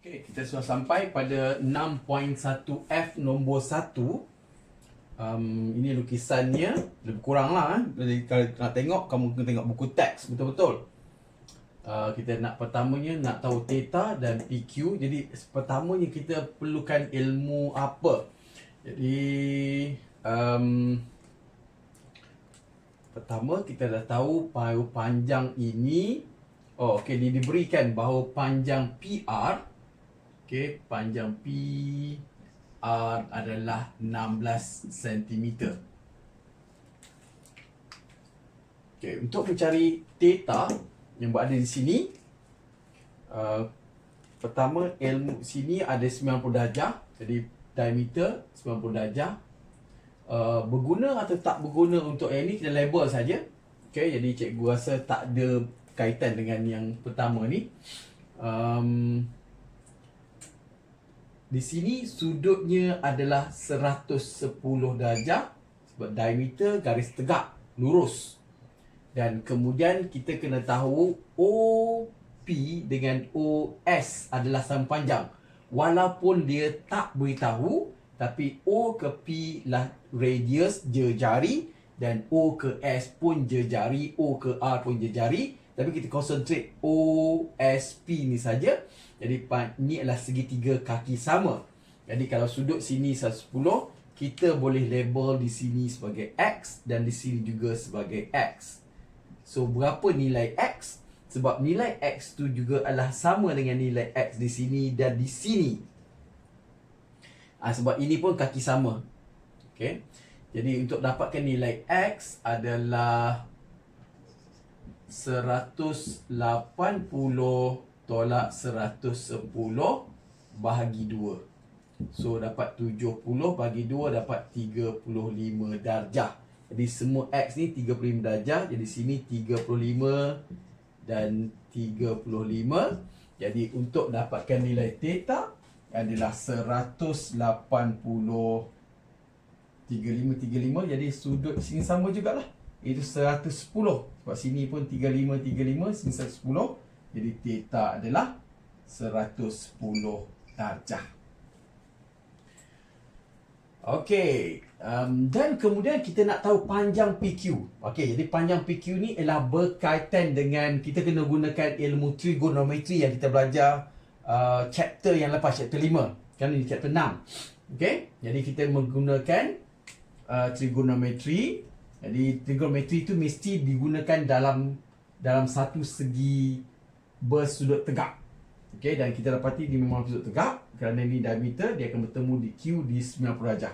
Okey, kita sudah sampai pada 6.1F nombor 1. Ini lukisannya lebih kurang lah. Jadi kalau nak tengok, kamu kena tengok buku teks betul-betul. Kita nak pertamanya nak tahu theta dan PQ. Jadi pertamanya kita perlukan ilmu apa? Jadi pertama kita dah tahu bahawa panjang ini okey, diberikan bahawa panjang PR, okey, panjang PR adalah 16 cm. Okey, untuk mencari theta yang berada di sini, pertama ilmu sini ada 90 darjah. Jadi diameter 90 darjah. Berguna atau tak berguna untuk yang ni kita label saja. Okey, jadi cikgu rasa tak ada kaitan dengan yang pertama ni. Di sini sudutnya adalah 110 darjah sebab diameter garis tegak lurus. Dan kemudian kita kena tahu OP dengan OS adalah sama panjang. Walaupun dia tak beritahu, tapi O ke P lah radius jari dan O ke S pun jari, O ke R pun jari. Tapi kita concentrate OSP ni saja. Jadi ni adalah segitiga kaki sama. Jadi kalau sudut sini 110, kita boleh label di sini sebagai X dan di sini juga sebagai X. So berapa nilai X? Sebab nilai X tu juga adalah sama dengan nilai X di sini dan di sini. Sebab ini pun kaki sama. Okay. Jadi untuk dapatkan nilai X adalah 180 tolak 110 bahagi 2. So dapat 70 bahagi 2 dapat 35 darjah. Jadi semua X ni 35 darjah. Jadi sini 35 dan 35. Jadi untuk dapatkan nilai theta adalah 180 35. Jadi sudut sini sama jugalah. Itu 110. Sebab sini pun 35, sini 110. Jadi theta adalah 110 darjah. Okey, dan kemudian kita nak tahu panjang PQ. Okey, jadi panjang PQ ni ialah berkaitan dengan kita kena gunakan ilmu trigonometri yang kita belajar chapter yang lepas, chapter 5. Kan ini chapter 6. Okey, jadi kita menggunakan trigonometri. Jadi trigonometri itu mesti digunakan dalam satu segi bersudut tegak. Okey, dan kita dapati dia memang bersudut tegak kerana ini diameter, dia akan bertemu di Q di 90 darjah.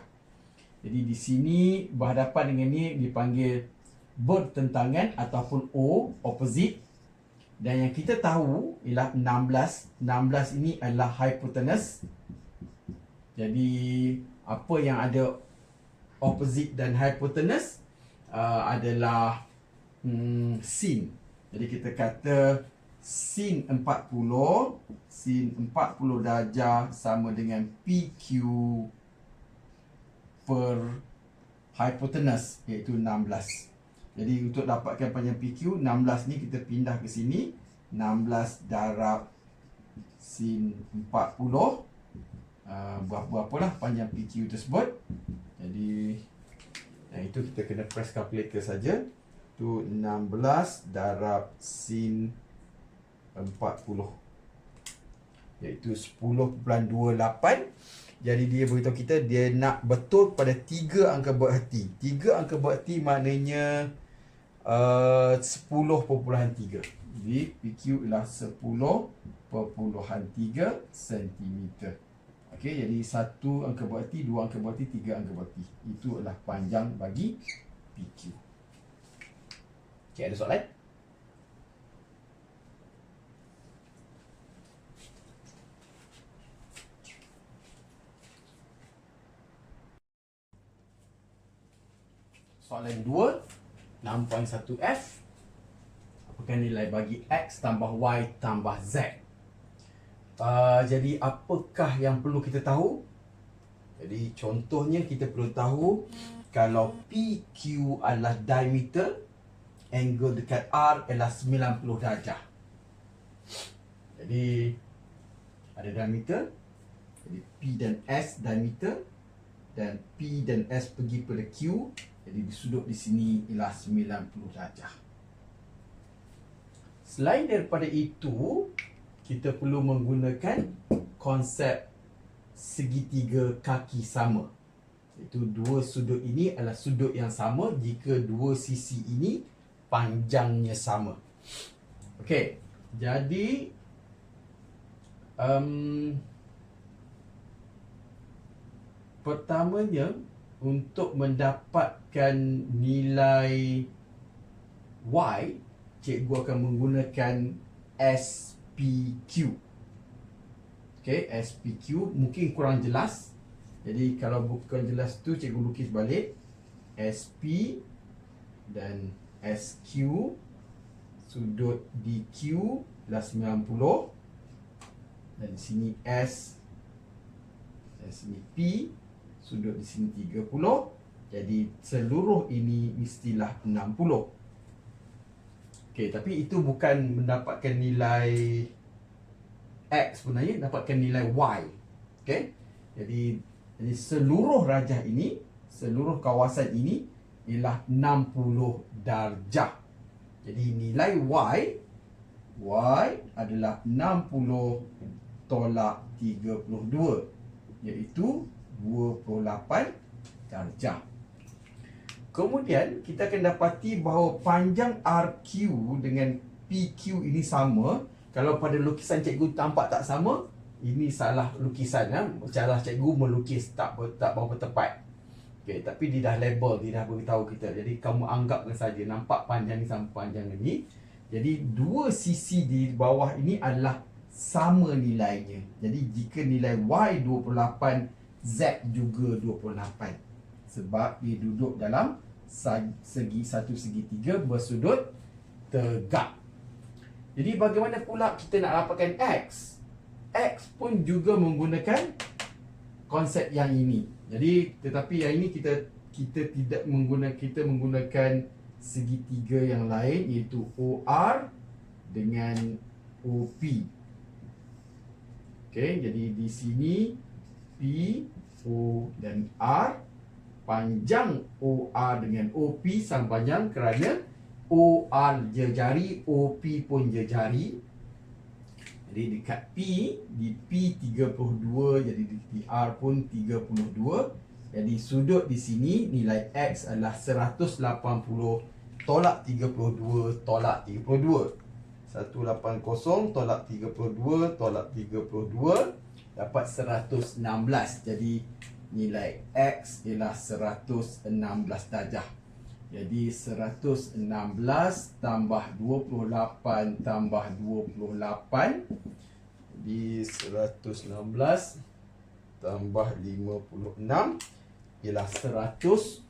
Jadi di sini berhadapan dengan ni dipanggil bertentangan ataupun O, opposite. Dan yang kita tahu ialah 16. 16 ini adalah hypotenuse. Jadi apa yang ada opposite dan hypotenuse adalah sin. Jadi kita kata sin 40 darjah sama dengan PQ per hypotenuse, iaitu 16. Jadi untuk dapatkan panjang PQ, 16 ni kita pindah ke sini. 16 darab sin 40. Berapa-apalah panjang PQ tersebut. Jadi yang itu kita kena press calculator saja. Itu 16 darab sin 40, iaitu 10.28. Jadi dia beritahu kita dia nak betul pada 3 angka bererti. 3 angka bererti maknanya 10.3. Jadi PQ ialah 10.3 cm. Okey, jadi 1 angka bererti, 2 angka bererti, 3 angka bererti. Itu adalah panjang bagi PQ. Okey, ada soalan? Soalan 2, 6.1F. Apakah nilai bagi X tambah Y tambah Z? Jadi apakah yang perlu kita tahu? Jadi contohnya kita perlu tahu kalau PQ adalah diameter, angle dekat R adalah 90 darjah. Jadi ada diameter. Jadi P dan S diameter, dan P dan S pergi pada Q. Jadi sudut di sini ialah 90 darjah. Selain daripada itu, kita perlu menggunakan konsep segitiga kaki sama. Iaitu dua sudut ini adalah sudut yang sama jika dua sisi ini panjangnya sama. Okey, jadi pertamanya, untuk mendapatkan nilai Y, cikgu akan menggunakan SPQ. Okey, SPQ mungkin kurang jelas. Jadi kalau bukan jelas tu, cikgu lukis balik. SP dan SQ, sudut DQ adalah 90. Dan di sini S, dan sini P, sudut di sini 30. Jadi seluruh ini mestilah 60. Okey, tapi itu bukan mendapatkan nilai X sebenarnya, dapatkan nilai Y. Okey. Jadi seluruh rajah ini, seluruh kawasan ini ialah 60 darjah. Jadi nilai Y adalah 60 tolak 32, iaitu 28 darjah. Kemudian kita akan dapati bahawa panjang RQ dengan PQ ini sama. Kalau pada lukisan cikgu tampak tak sama, ini salah lukisan, ya. Cara cikgu melukis tak berapa tepat. Okey, tapi dia dah label, dia dah beritahu kita. Jadi kamu anggapkan saja nampak panjang ni sama panjang ini. Jadi dua sisi di bawah ini adalah sama nilainya. Jadi jika nilai Y 28, Z juga 28. Sebab dia duduk dalam satu segitiga bersudut tegak. Jadi bagaimana pula kita nak dapatkan X? X pun juga menggunakan konsep yang ini. Jadi tetapi yang ini kita tidak menggunakan, kita menggunakan segitiga yang lain, iaitu OR dengan OP. Okey, jadi di sini P, O dan R. Panjang OR dengan OP sama panjang kerana OR jari, OP pun jari. Jadi dekat P, di P 32, jadi di R pun 32. Jadi sudut di sini nilai X adalah 180 tolak 32 tolak 32. 180 tolak 32 tolak 32 dapat 116. Jadi nilai X ialah 116 darjah. Jadi 116 tambah 28 tambah 28. Jadi 116 tambah 56 ialah 172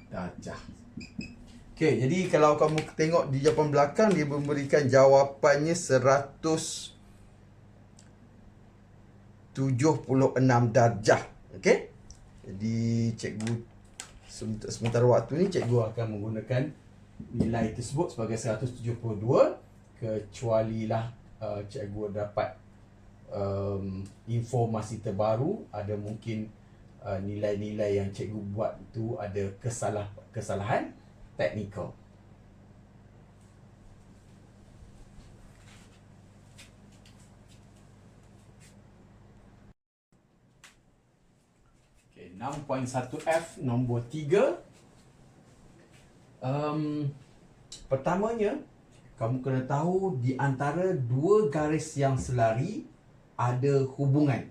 darjah. Okey, jadi kalau kamu tengok di jawapan belakang, dia memberikan jawapannya 176 darjah. Okey. Jadi cikgu sementara waktu ni cikgu akan menggunakan nilai tersebut sebagai 172, kecualilah cikgu dapat informasi terbaru, ada mungkin nilai-nilai yang cikgu buat itu ada kesalahan teknikal. Okay, 6.1F nombor 3. Pertamanya, kamu kena tahu di antara dua garis yang selari ada hubungan.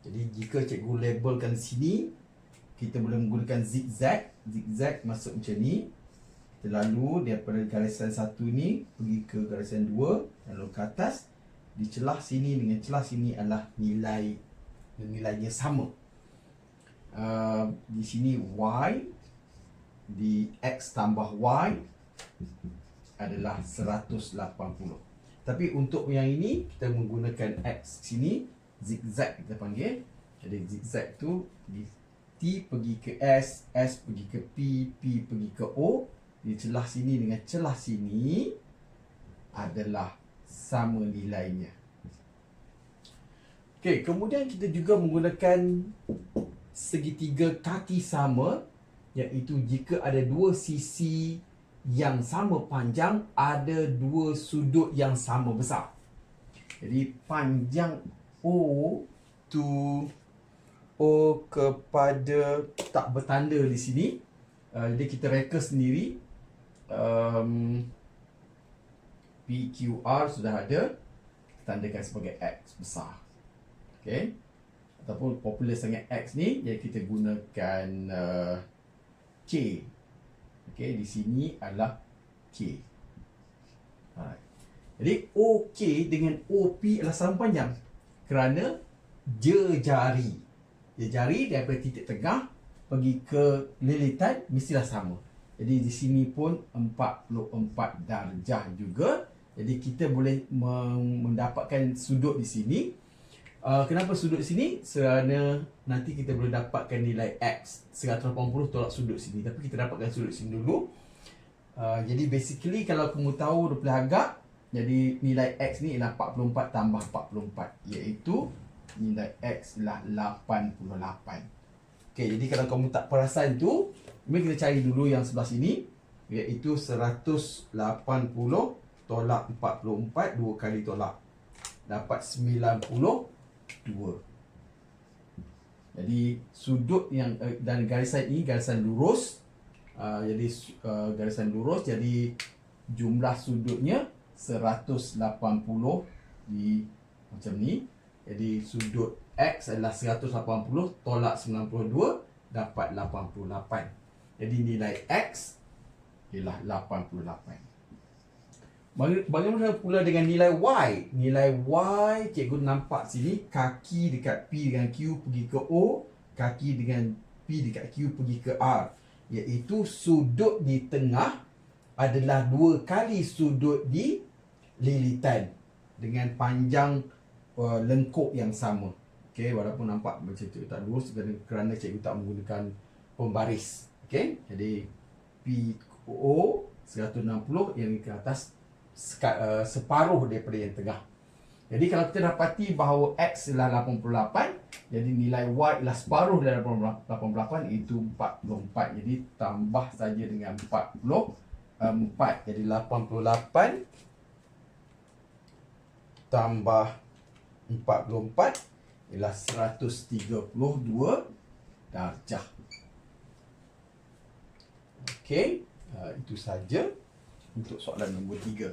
Jadi jika cikgu labelkan sini, kita boleh menggunakan zigzag. Zigzag masuk macam ni. Kita lalu daripada garisan satu ni pergi ke garisan 2, lalu ke atas. Di celah sini dengan celah sini adalah nilainya sama. Di sini Y, di X tambah Y adalah 180. Tapi untuk yang ini kita menggunakan X sini, zigzag kita panggil. Jadi zigzag tu T pergi ke S, S pergi ke P, P pergi ke O. Di celah sini dengan celah sini adalah sama nilainya. Okey, kemudian kita juga menggunakan segitiga kaki sama, iaitu jika ada dua sisi yang sama panjang, ada dua sudut yang sama besar. Jadi panjang O kepada tak bertanda di sini. Jadi kita reka sendiri. PQR sudah ada, tandakan sebagai X besar. Okey. Ataupun popular sangat X ni, jadi kita gunakan K. Okey, di sini adalah K. Alright. Jadi OK dengan OP adalah sama panjang kerana jari daripada titik tengah pergi ke lilitan mestilah sama. Jadi di sini pun 44 darjah juga. Jadi kita boleh mendapatkan sudut di sini. Kenapa sudut di sini? Kerana nanti kita boleh dapatkan nilai X 180 tolak sudut sini. Tapi kita dapatkan sudut sini dulu. Jadi basically kalau kamu tahu rupiah agak, jadi nilai X ni ialah 44 tambah 44, iaitu nilai X ialah 88. Okey, jadi kalau kamu tak perasan tu, mari kita cari dulu yang sebelah sini, iaitu 180 tolak 44, 2 kali tolak, dapat 92. Jadi sudut yang dan garisan ini garisan lurus. Garisan lurus, jadi jumlah sudutnya 180 di macam ni. Jadi sudut X adalah 180 tolak 92, dapat 88. Jadi nilai X ialah 88. Bagaimana pula dengan nilai Y? Nilai Y, cikgu nampak sini, kaki dekat P dengan Q pergi ke O, kaki dengan P dekat Q pergi ke R. Iaitu sudut di tengah adalah 2 kali sudut di lilitan dengan panjang lengkuk yang sama. Okey, walaupun nampak macam tu tak lurus kerana cikgu tak menggunakan pembaris. Okey, jadi PO 160 yang ke atas separuh daripada yang tengah. Jadi kalau kita dapati bahawa X ialah 88, jadi nilai Y ialah separuh dari 88, itu 44. Jadi tambah saja dengan 44. Jadi 88 tambah 44 ialah 132 darjah. Okey, itu saja untuk soalan nombor 3.